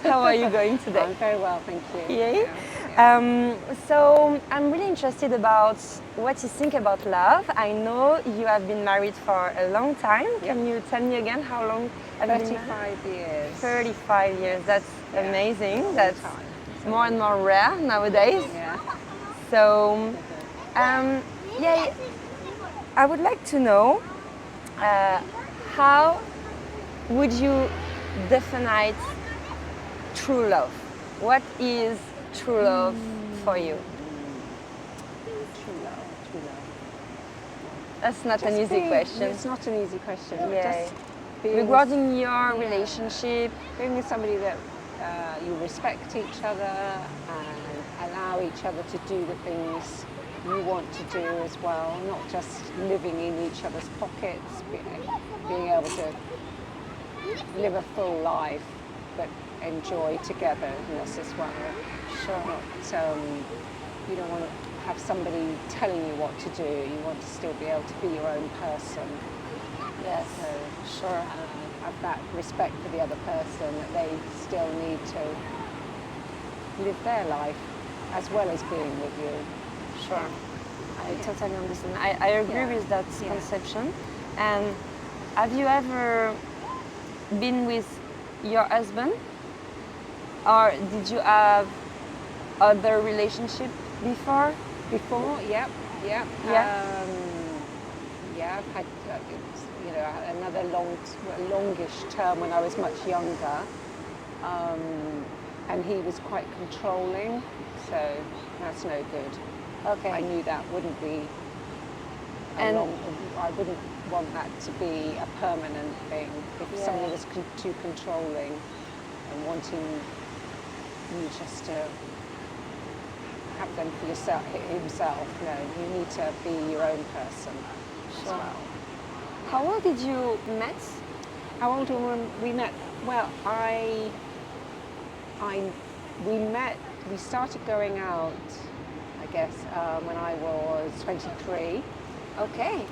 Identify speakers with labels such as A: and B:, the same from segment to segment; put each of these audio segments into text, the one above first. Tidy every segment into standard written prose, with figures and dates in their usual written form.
A: How are you going today?
B: I'm very well, thank you.
A: Yay.
B: Yeah.
A: So I'm really interested about what you think about love. I know you have been married for a long time. Can you tell me again how long have you been married?
B: 35 years.
A: 35 years. That's amazing.
B: That's
A: That's
B: a long time.
A: more and more rare nowadays.
B: Yeah.
A: So, yeah, I would like to know how would you define true love? What is true love for you?
B: True love, true love.
A: That's not an
B: Just
A: easy
B: being-
A: question.
B: It's not an easy question. But
A: Yeah.
B: just being
A: Regarding your relationship,
B: being with somebody that you respect each other and allow each other to do the things you want to do as well, not just living in each other's pockets, being able to live a full life but enjoy togetherness as well.
A: sure.
B: Not, you don't want to have somebody telling you what to do, you want to still be able to be your own person.
A: Yes,
B: So
A: sure.
B: have that respect for the other person, that they still need to live their life as well as being with you.
A: Sure. I totally understand. I agree with that conception. And have you ever been with your husband? Or did you have other relationship before?
B: Before, yep.
A: Yeah.
B: I've had another longish term when I was much younger, and he was quite controlling, so that's no good.
A: Okay.
B: I knew that wouldn't be
A: And-
B: I wouldn't want that to be a permanent thing. If somebody was too controlling and wanting you just to have them for yourself, himself, no, you need to be your own person as well.
A: How old did you met?
B: How old were we met? Well, we started going out, I guess, when I was 23.
A: Okay.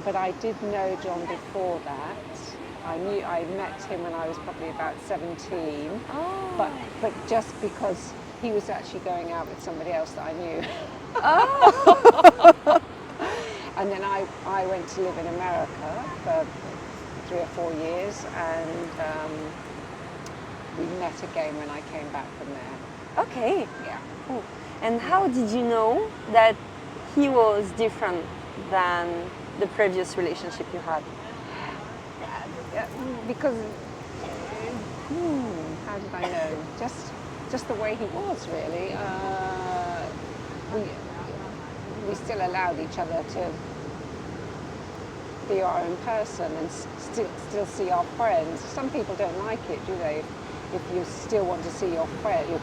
B: But I did know John before that. I met him when I was probably about 17.
A: Oh.
B: But just because he was actually going out with somebody else that I knew.
A: Oh.
B: And then I went to live in America for 3 or 4 years, and we met again when I came back from there.
A: Okay.
B: Yeah.
A: Cool. And how did you know that he was different than the previous relationship you had?
B: Because how did I know? Just the way he was, really. We still allowed each other to be our own person and still see our friends. Some people don't like it, do they? If you still want to see your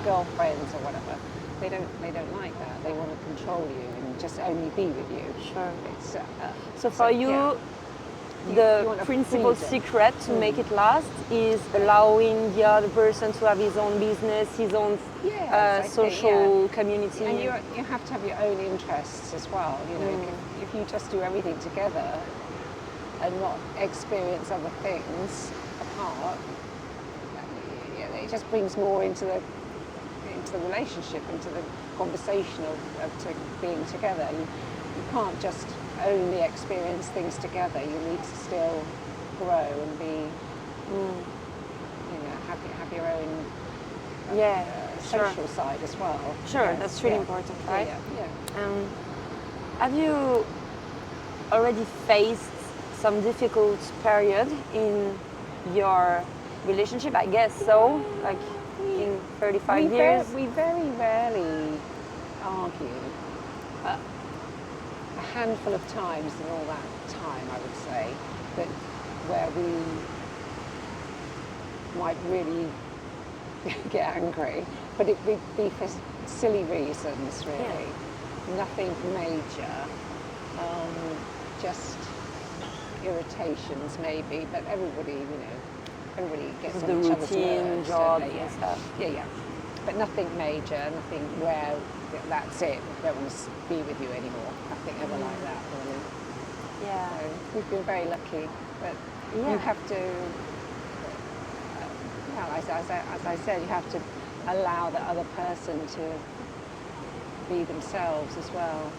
B: girlfriends or whatever, they don't like that. They want to control you and just only be with you.
A: Sure.
B: It's,
A: So for you,
B: you
A: the
B: want a
A: principal
B: freedom.
A: secret to make it last is allowing the other person to have his own business, his own
B: Yes, I think,
A: social community.
B: And you have to have your own interests as well. You know, if you just do everything together and not experience other things apart, it just brings more into the relationship, into the conversation of being together. You can't just only experience things together. You need to still grow and be, have your own social side as well.
A: Sure,
B: Yes,
A: that's really important, right?
B: Yeah.
A: Have you already faced some difficult period in your relationship? I guess so, like in 35 years.
B: We very rarely argue. A handful of times in all that time, I would say, that where we might really get angry, but it would be for silly reasons, really. Nothing major, just irritations maybe, but everybody gets on each other's nerves,
A: job
B: don't they?
A: and stuff.
B: Yeah. But nothing major, nothing where that's it, I don't want to be with you anymore. Nothing ever like that, really.
A: Yeah.
B: So we've been very lucky, but you have to Well, as I said, you have to allow the other person to be themselves as well.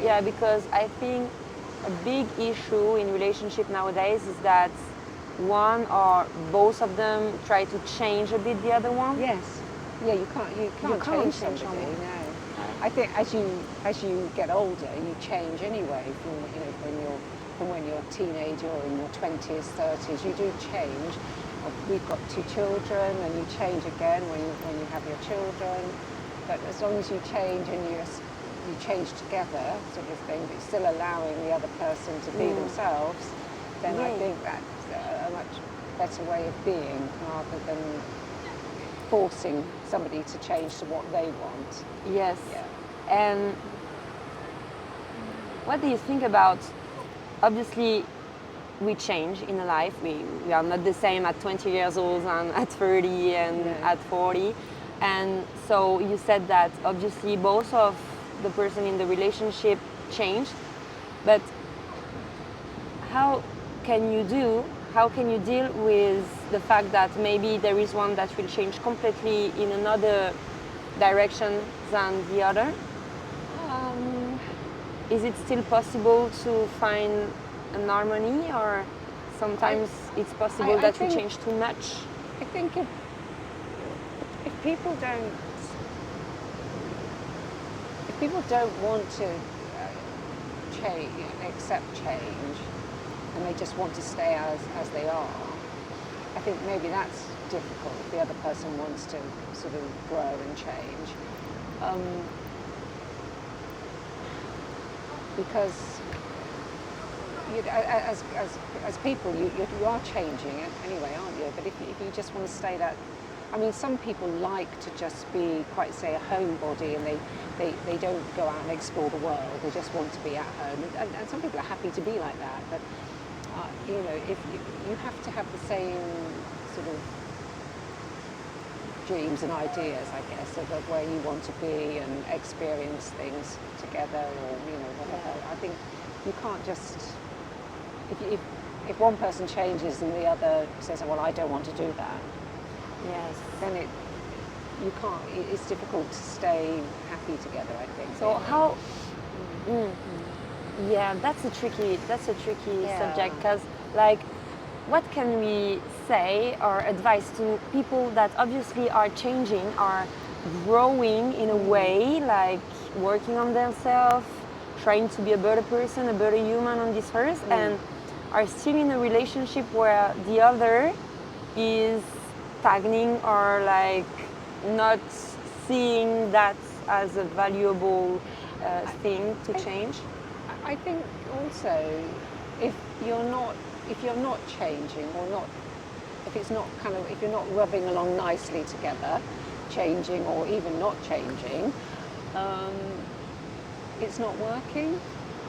A: Yeah, because I think a big issue in relationship nowadays is that one or both of them try to change a bit the other one.
B: Yes. Yeah, you can't change somebody. No. I think as you get older, you change anyway. From when you're a teenager or in your 20s, 30s, you do change. We've got 2 children, and you change again when you have your children. But as long as you change and you change together, sort of thing, but still allowing the other person to be themselves, then I think that's a much better way of being, rather than forcing somebody to change to what they want.
A: Yes.
B: Yeah.
A: And what do you think about, obviously we change in a life, we are not the same at 20 years old and at 30 and at 40, and so you said that obviously both of the person in the relationship changed, but how can you deal with the fact that maybe there is one that will change completely in another direction than the other? Is it still possible to find an harmony, or sometimes it's possible that you change too much?
B: I think if people don't want to accept change, and they just want to stay as they are, I think maybe that's difficult. The other person wants to sort of grow and change. Because as people, you are changing anyway, aren't you? But if you just want to stay that, I mean, some people like to just be quite, say, a homebody, and they don't go out and explore the world. They just want to be at home, and some people are happy to be like that. But if you have to have the same sort of dreams and ideas, I guess, of where you want to be and experience things together, or whatever. I think you can't just, if one person changes and the other says, well, I don't want to do that, then you can't. It's difficult to stay happy together, I think.
A: So how? Yeah, that's a tricky subject, because what can we say or advise to people that obviously are changing, are growing in a way, like working on themselves, trying to be a better person, a better human on this earth, and are still in a relationship where the other is stagnating or not seeing that as a valuable thing to change?
B: I think also if you're not changing, or if you're not rubbing along nicely together, changing or even not changing, it's not working,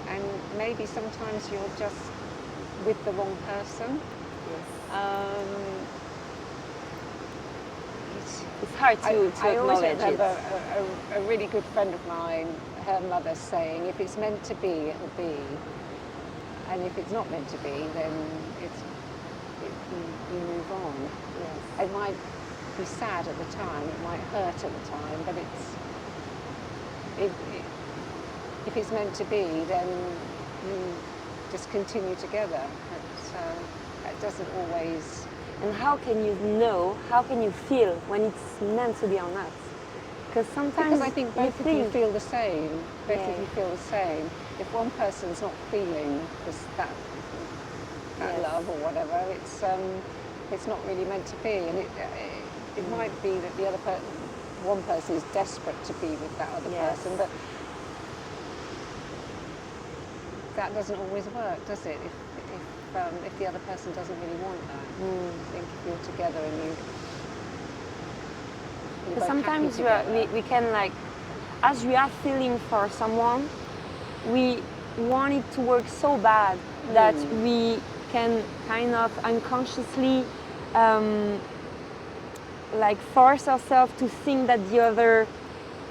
B: and maybe sometimes you're just with the wrong person.
A: It's hard to
B: I always
A: acknowledge
B: remember
A: it.
B: a really good friend of mine, her mother saying, if it's meant to be, it'll be, and if it's not meant to be, then you move on. It might be sad at the time, it might hurt at the time, but if it's meant to be, then you just continue together. It doesn't always.
A: And how can you feel when it's meant to be or not? Because sometimes
B: I think both of you feel the same. Both of you feel the same. If one person's not feeling that love or whatever, it's not really meant to be. And it might be that one person is desperate to be with that other person, but that doesn't always work, does it? If the other person doesn't really want that. I think if you're together and you're both
A: sometimes
B: happy
A: we can, as we are feeling for someone, we want it to work so bad that we can kind of unconsciously force ourselves to think that the other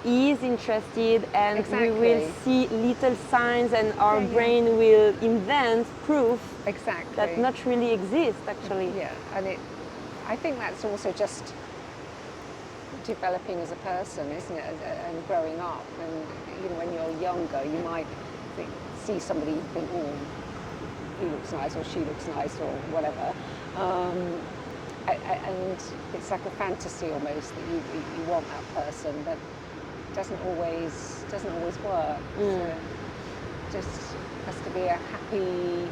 A: is interested, and
B: Exactly.
A: we will see little signs, and our
B: Yeah, yeah.
A: brain will invent proof
B: Exactly.
A: that not really exist actually.
B: Yeah, and I think that's also just developing as a person, isn't it? And growing up, and you know, when you're younger, you might see somebody you think, oh, he looks nice, or she looks nice, or whatever. And it's like a fantasy almost that you want that person, but it doesn't always work. So just has to be a happiness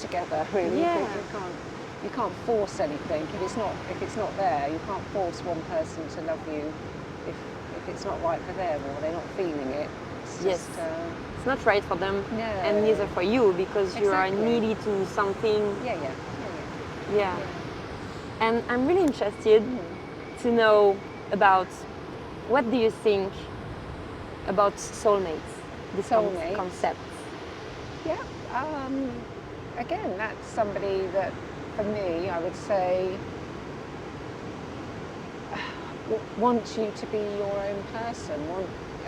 B: together, really.
A: Yeah.
B: You can't force anything. If it's not there, you can't force one person to love you if it's not right for them or they're not feeling it. It's
A: Yes.
B: just,
A: It's not right for them,
B: No.
A: and neither for you, because you are
B: Exactly.
A: needy to something.
B: Yeah.
A: And I'm really interested to know about, what do you think about soulmates, this
B: Soulmates?
A: concept?
B: Yeah. Again, that's somebody that, for me, I would say, wants you to be your own person,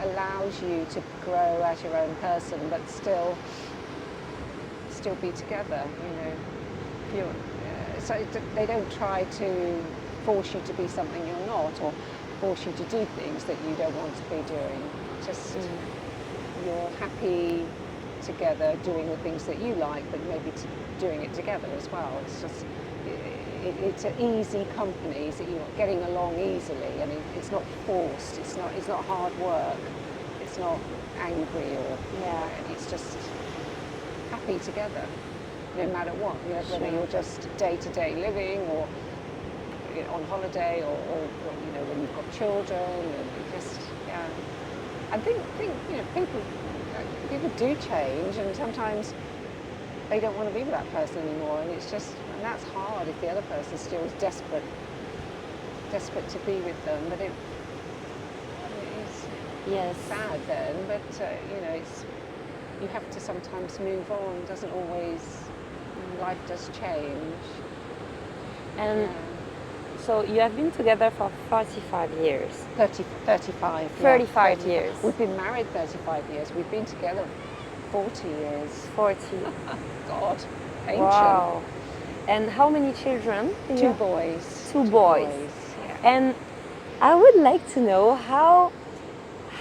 B: allows you to grow as your own person, but still be together. You know, so they don't try to force you to be something you're not, or force you to do things that you don't want to be doing. Just you're happy together doing the things that you like, but maybe doing it together as well. It's just it's an easy company, so you're getting along easily. I mean, it's not forced. It's not hard work. It's not angry or It's just happy together, no matter what. You know, whether you're just day-to-day living or on holiday, or you know, when you've got children, and just I think you know, people do change, and sometimes they don't want to be with that person anymore, and and that's hard if the other person still is desperate to be with them. But it's sad then. But you know, you have to sometimes move on. Doesn't always. Life does change.
A: And so you have been together for 45 years.
B: 35.
A: 35 years.
B: We've been married 35 years. We've been together 40 years.
A: 40.
B: God, ancient.
A: Wow. And how many children?
B: Two boys.
A: Two boys. Yeah. And I would like to know how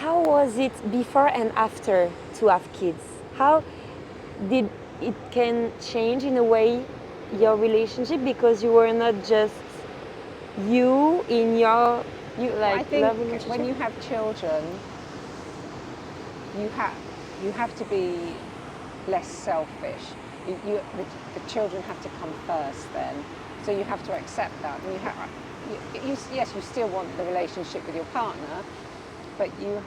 A: was it before and after to have kids? How did it can change in a way your relationship, because you were not just you in your
B: I think
A: love relationship?
B: when you have children, you have to be less selfish. The children have to come first then, so you have to accept that. And yes, you still want the relationship with your partner, but you're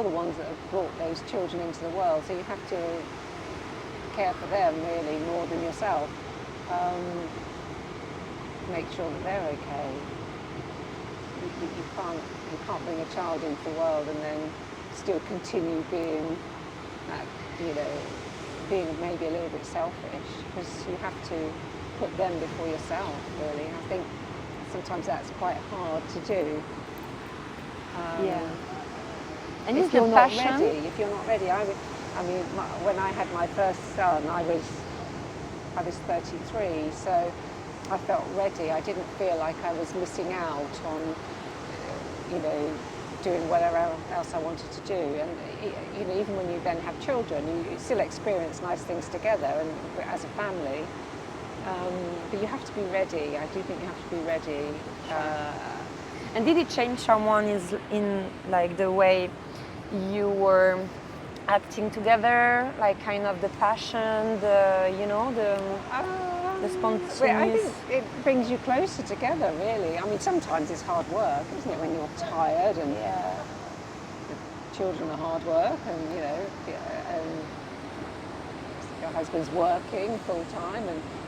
B: the ones that have brought those children into the world, so you have to care for them really more than yourself. Make sure that they're okay. You can't bring a child into the world and then still continue being being maybe a little bit selfish, because you have to put them before yourself, really. I think sometimes that's quite hard to do.
A: And
B: if you're not ready, I mean, when I had my first son, I was 33, so I felt ready. I didn't feel like I was missing out on, you know, doing whatever else I wanted to do. And you know, even when you then have children, you still experience nice things together and as a family. But you have to be ready. I do think you have to be ready.
A: And did it change someone in like the way you were acting together, like kind of the passion, the spontaneous?
B: I think it brings you closer together, really. I mean, sometimes it's hard work, isn't it, when you're tired and the children are hard work, and you know, and your husband's working full time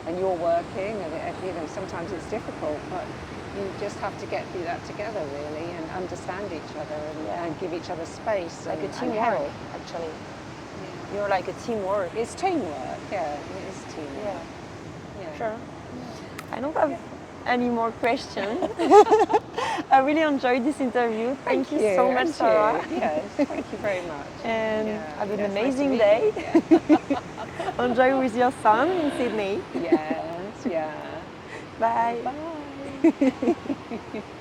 B: and you're working, and you know, sometimes it's difficult, but you just have to get through that together, really, and understand each other and give each other space.
A: Like a
B: and
A: teamwork,
B: help.
A: actually. You're like a teamwork.
B: It's teamwork, yeah. It is teamwork.
A: Yeah. Sure. I don't have any more questions. I really enjoyed this interview. Thank you
B: you,
A: so much,
B: and
A: Sarah.
B: you. Yes, thank you very much.
A: And have an amazing
B: nice to
A: day.
B: meet you.
A: Enjoy with your son in Sydney.
B: Yes, yeah.
A: Bye.
B: Bye.